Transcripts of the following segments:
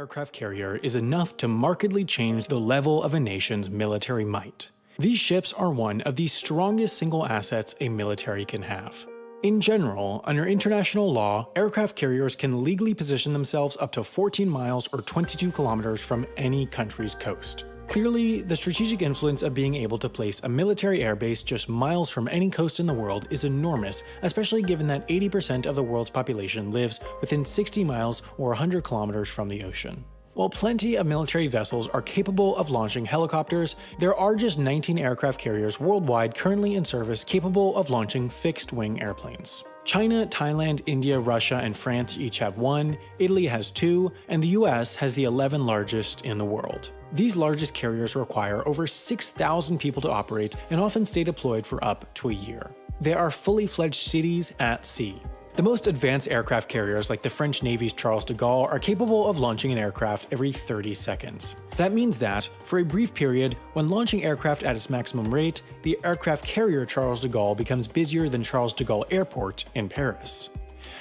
aircraft carrier is enough to markedly change the level of a nation's military might. These ships are one of the strongest single assets a military can have. In general, under international law, aircraft carriers can legally position themselves up to 14 miles or 22 kilometers from any country's coast. Clearly, the strategic influence of being able to place a military airbase just miles from any coast in the world is enormous, especially given that 80% of the world's population lives within 60 miles or 100 kilometers from the ocean. While plenty of military vessels are capable of launching helicopters, there are just 19 aircraft carriers worldwide currently in service capable of launching fixed-wing airplanes. China, Thailand, India, Russia, and France each have 1, Italy has 2, and the US has the 11 largest in the world. These largest carriers require over 6,000 people to operate and often stay deployed for up to a year. They are fully fledged cities at sea. The most advanced aircraft carriers like the French Navy's Charles de Gaulle are capable of launching an aircraft every 30 seconds. That means that, for a brief period, when launching aircraft at its maximum rate, the aircraft carrier Charles de Gaulle becomes busier than Charles de Gaulle Airport in Paris.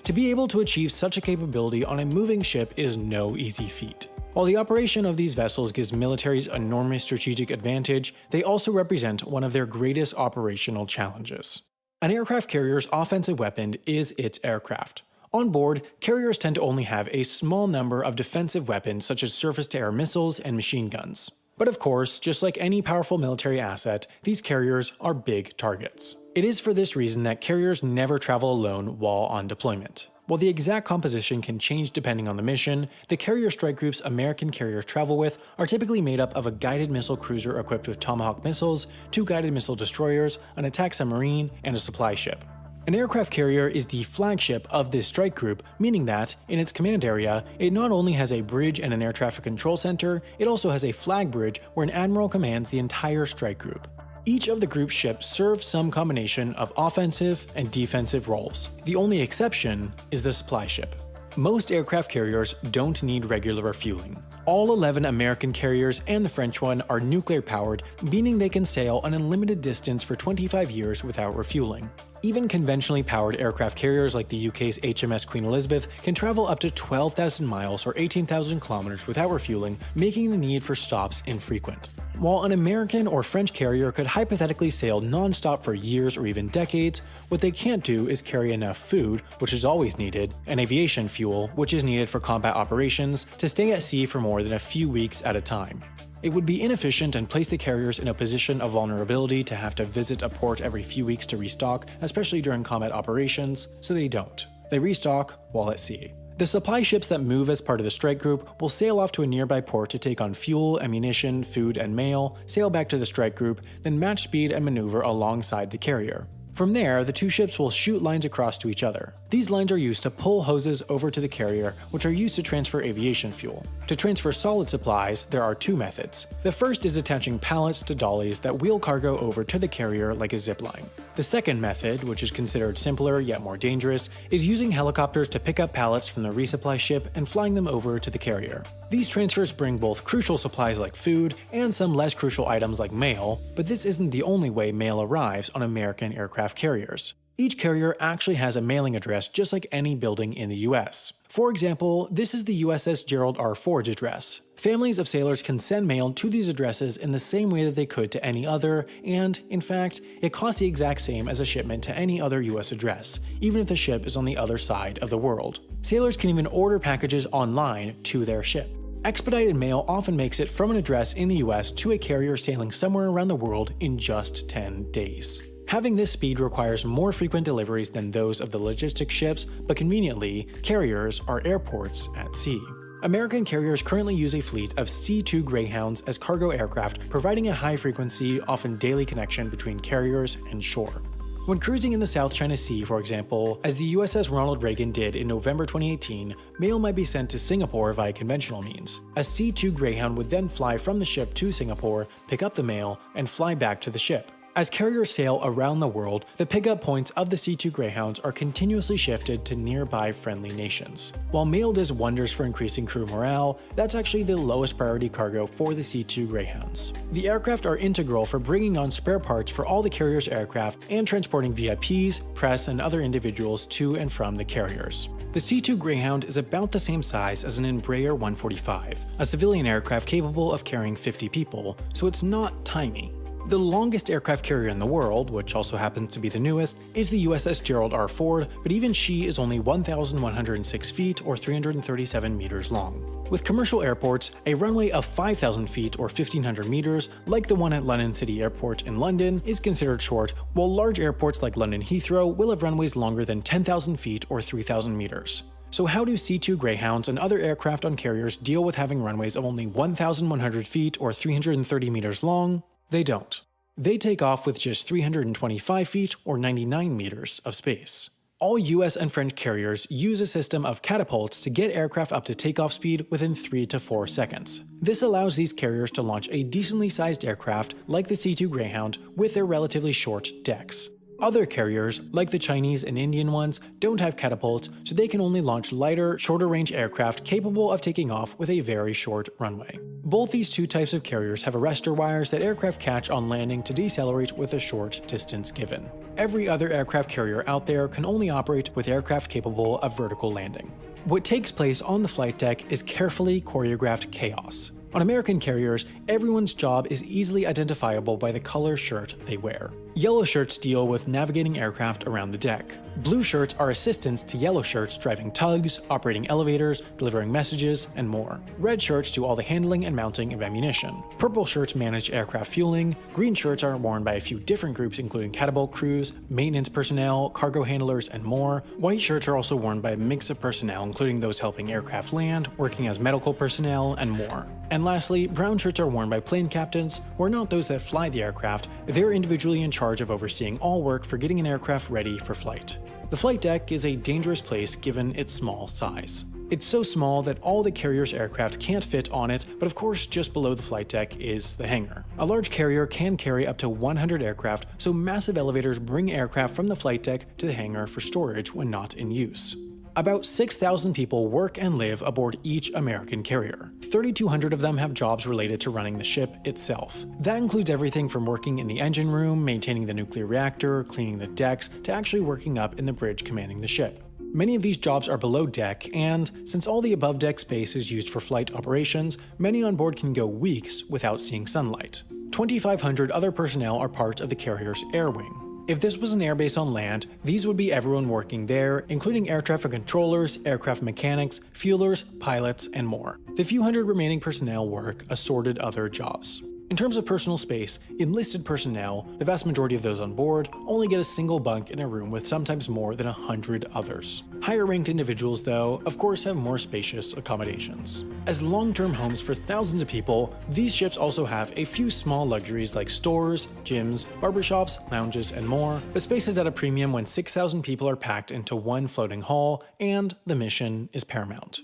To be able to achieve such a capability on a moving ship is no easy feat. While the operation of these vessels gives militaries enormous strategic advantage, they also represent one of their greatest operational challenges. An aircraft carrier's offensive weapon is its aircraft. On board, carriers tend to only have a small number of defensive weapons such as surface-to-air missiles and machine guns. But of course, just like any powerful military asset, these carriers are big targets. It is for this reason that carriers never travel alone while on deployment. While the exact composition can change depending on the mission, the carrier strike groups American carriers travel with are typically made up of a guided missile cruiser equipped with Tomahawk missiles, 2 guided missile destroyers, an attack submarine, and a supply ship. An aircraft carrier is the flagship of this strike group, meaning that, in its command area, it not only has a bridge and an air traffic control center, it also has a flag bridge where an admiral commands the entire strike group. Each of the group's ships serves some combination of offensive and defensive roles. The only exception is the supply ship. Most aircraft carriers don't need regular refueling. All 11 American carriers and the French one are nuclear-powered, meaning they can sail an unlimited distance for 25 years without refueling. Even conventionally powered aircraft carriers like the UK's HMS Queen Elizabeth can travel up to 12,000 miles or 18,000 kilometers without refueling, making the need for stops infrequent. While an American or French carrier could hypothetically sail non-stop for years or even decades, what they can't do is carry enough food, which is always needed, and aviation fuel, which is needed for combat operations, to stay at sea for more than a few weeks at a time. It would be inefficient and place the carriers in a position of vulnerability to have to visit a port every few weeks to restock, especially during combat operations, so they don't. They restock while at sea. The supply ships that move as part of the strike group will sail off to a nearby port to take on fuel, ammunition, food, and mail, sail back to the strike group, then match speed and maneuver alongside the carrier. From there, the two ships will shoot lines across to each other. These lines are used to pull hoses over to the carrier, which are used to transfer aviation fuel. To transfer solid supplies, there are 2 methods. The first is attaching pallets to dollies that wheel cargo over to the carrier like a zipline. The second method, which is considered simpler yet more dangerous, is using helicopters to pick up pallets from the resupply ship and flying them over to the carrier. These transfers bring both crucial supplies like food and some less crucial items like mail, but this isn't the only way mail arrives on American aircraft carriers. Each carrier actually has a mailing address just like any building in the US. For example, this is the USS Gerald R. Ford address. Families of sailors can send mail to these addresses in the same way that they could to any other, and, in fact, it costs the exact same as a shipment to any other US address, even if the ship is on the other side of the world. Sailors can even order packages online to their ship. Expedited mail often makes it from an address in the US to a carrier sailing somewhere around the world in just 10 days. Having this speed requires more frequent deliveries than those of the logistics ships, but conveniently, carriers are airports at sea. American carriers currently use a fleet of C-2 Greyhounds as cargo aircraft, providing a high-frequency, often daily connection between carriers and shore. When cruising in the South China Sea, for example, as the USS Ronald Reagan did in November 2018, mail might be sent to Singapore via conventional means. A C-2 Greyhound would then fly from the ship to Singapore, pick up the mail, and fly back to the ship. As carriers sail around the world, the pickup points of the C-2 Greyhounds are continuously shifted to nearby friendly nations. While mail does wonders for increasing crew morale, that's actually the lowest priority cargo for the C-2 Greyhounds. The aircraft are integral for bringing on spare parts for all the carrier's aircraft and transporting VIPs, press, and other individuals to and from the carriers. The C-2 Greyhound is about the same size as an Embraer 145, a civilian aircraft capable of carrying 50 people, so it's not tiny. The longest aircraft carrier in the world, which also happens to be the newest, is the USS Gerald R. Ford, but even she is only 1,106 feet or 337 meters long. With commercial airports, a runway of 5,000 feet or 1,500 meters, like the one at London City Airport in London, is considered short, while large airports like London Heathrow will have runways longer than 10,000 feet or 3,000 meters. So how do C-2 Greyhounds and other aircraft on carriers deal with having runways of only 1,100 feet or 330 meters long? They don't. They take off with just 325 feet or 99 meters of space. All US and French carriers use a system of catapults to get aircraft up to takeoff speed within 3 to 4 seconds. This allows these carriers to launch a decently sized aircraft like the C-2 Greyhound with their relatively short decks. Other carriers, like the Chinese and Indian ones, don't have catapults, so they can only launch lighter, shorter-range aircraft capable of taking off with a very short runway. Both these two types of carriers have arrestor wires that aircraft catch on landing to decelerate with a short distance given. Every other aircraft carrier out there can only operate with aircraft capable of vertical landing. What takes place on the flight deck is carefully choreographed chaos. On American carriers, everyone's job is easily identifiable by the color shirt they wear. Yellow shirts deal with navigating aircraft around the deck. Blue shirts are assistants to yellow shirts driving tugs, operating elevators, delivering messages, and more. Red shirts do all the handling and mounting of ammunition. Purple shirts manage aircraft fueling. Green shirts are worn by a few different groups including catapult crews, maintenance personnel, cargo handlers, and more. White shirts are also worn by a mix of personnel including those helping aircraft land, working as medical personnel, and more. And lastly, brown shirts are worn by plane captains, who are not those that fly the aircraft, they're individually in charge of overseeing all work for getting an aircraft ready for flight. The flight deck is a dangerous place given its small size. It's so small that all the carrier's aircraft can't fit on it, but of course just below the flight deck is the hangar. A large carrier can carry up to 100 aircraft, so massive elevators bring aircraft from the flight deck to the hangar for storage when not in use. About 6,000 people work and live aboard each American carrier. 3,200 of them have jobs related to running the ship itself. That includes everything from working in the engine room, maintaining the nuclear reactor, cleaning the decks, to actually working up in the bridge commanding the ship. Many of these jobs are below deck, and since all the above deck space is used for flight operations, many on board can go weeks without seeing sunlight. 2,500 other personnel are part of the carrier's air wing. If this was an airbase on land, these would be everyone working there, including air traffic controllers, aircraft mechanics, fuelers, pilots, and more. The few hundred remaining personnel work assorted other jobs. In terms of personal space, enlisted personnel, the vast majority of those on board, only get a single bunk in a room with sometimes more than 100 others. Higher-ranked individuals, though, of course have more spacious accommodations. As long-term homes for thousands of people, these ships also have a few small luxuries like stores, gyms, barbershops, lounges, and more, but space is at a premium when 6,000 people are packed into one floating hall, and the mission is paramount.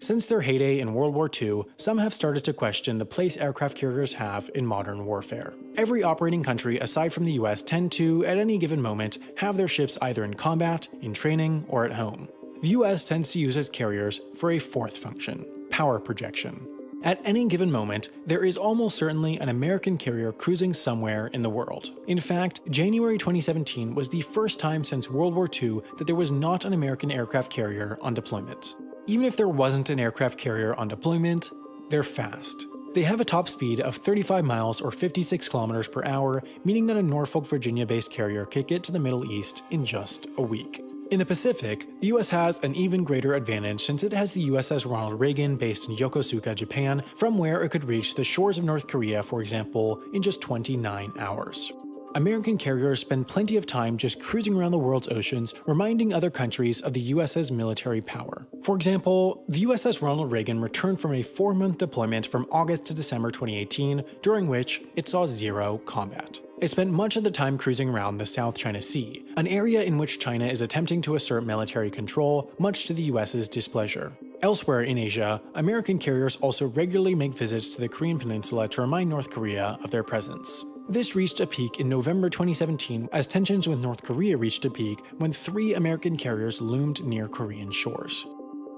Since their heyday in World War II, some have started to question the place aircraft carriers have in modern warfare. Every operating country aside from the US tend to, at any given moment, have their ships either in combat, in training, or at home. The US tends to use its carriers for a fourth function: power projection. At any given moment, there is almost certainly an American carrier cruising somewhere in the world. In fact, January 2017 was the first time since World War II that there was not an American aircraft carrier on deployment. Even if there wasn't an aircraft carrier on deployment, they're fast. They have a top speed of 35 miles or 56 kilometers per hour, meaning that a Norfolk, Virginia-based carrier could get to the Middle East in just a week. In the Pacific, the US has an even greater advantage since it has the USS Ronald Reagan based in Yokosuka, Japan, from where it could reach the shores of North Korea, for example, in just 29 hours. American carriers spend plenty of time just cruising around the world's oceans, reminding other countries of the US's military power. For example, the USS Ronald Reagan returned from a 4-month deployment from August to December 2018, during which it saw zero combat. It spent much of the time cruising around the South China Sea, an area in which China is attempting to assert military control, much to the US's displeasure. Elsewhere in Asia, American carriers also regularly make visits to the Korean Peninsula to remind North Korea of their presence. This reached a peak in November 2017 as tensions with North Korea reached a peak when 3 American carriers loomed near Korean shores.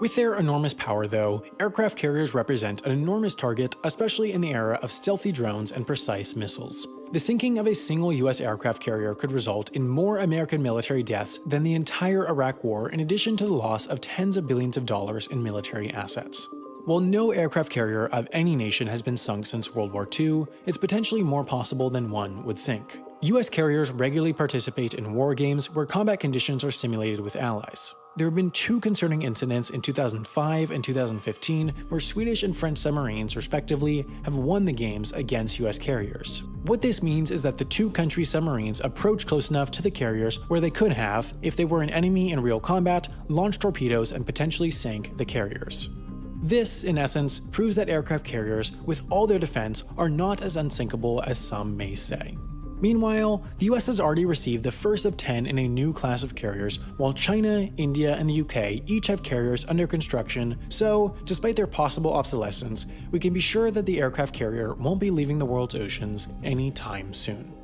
With their enormous power, though, aircraft carriers represent an enormous target, especially in the era of stealthy drones and precise missiles. The sinking of a single US aircraft carrier could result in more American military deaths than the entire Iraq War, in addition to the loss of tens of billions of dollars in military assets. While no aircraft carrier of any nation has been sunk since World War II, it's potentially more possible than one would think. US carriers regularly participate in war games where combat conditions are simulated with allies. There have been two concerning incidents in 2005 and 2015 where Swedish and French submarines, respectively, have won the games against US carriers. What this means is that the two country submarines approached close enough to the carriers where they could have, if they were an enemy in real combat, launch torpedoes and potentially sank the carriers. This, in essence, proves that aircraft carriers, with all their defense, are not as unsinkable as some may say. Meanwhile, the US has already received the first of 10 in a new class of carriers, while China, India, and the UK each have carriers under construction, so, despite their possible obsolescence, we can be sure that the aircraft carrier won't be leaving the world's oceans anytime soon.